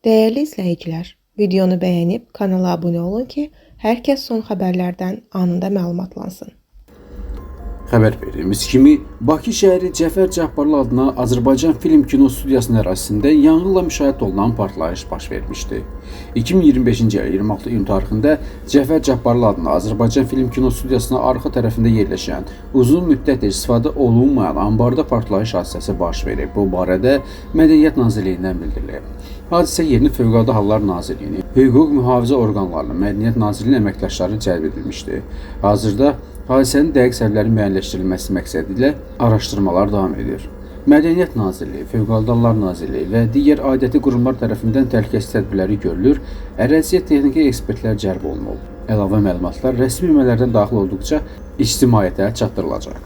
Değerli izləyicilər, videonu bəyənib kanala abunə olun ki, hər kəs son xəbərlərdən anında məlumatlansın. Xəbər verdiyimiz kimi, Bakı şəhəri Cəfər Cabbarlı adına Azərbaycan Film Kino Studiyasının ərazisində yanğınla müşahidə olunan partlayış baş vermişdi. 2025-ci il 26 iyun tarixində Cəfər Cabbarlı adına Azərbaycan Film Kino Studiyasının arxa tərəfində yerləşən, uzun müddətdir istifadə olunmayan ambarda partlayış hadisəsi baş verib. Bu barədə Mədəniyyət Nazirliyindən bildirilib. Hadisə yerinə Fövqəladə Hallar Nazirliyinin, hüquq mühafizə orqanlarının, Mədəniyyət Nazirliyinin əməkdaşları cəlb edilmişdi. Hazırda hadisənin dəqiq səbəblərinin müəyyənləşdirilməsi məqsədilə araşdırmalar davam edir. Mədəniyyət Nazirliyi, Fövqəladə Hallar Nazirliyi və digər aidiyyatı qurumlar tərəfindən təhlükəsizlik tədbirləri görülür, əraziyə texniki ekspertlər cəlb olunub. Əlavə məlumatlar rəsmi mənbələrdən daxil olduqca ictimaiyyətə çatdırılacaq.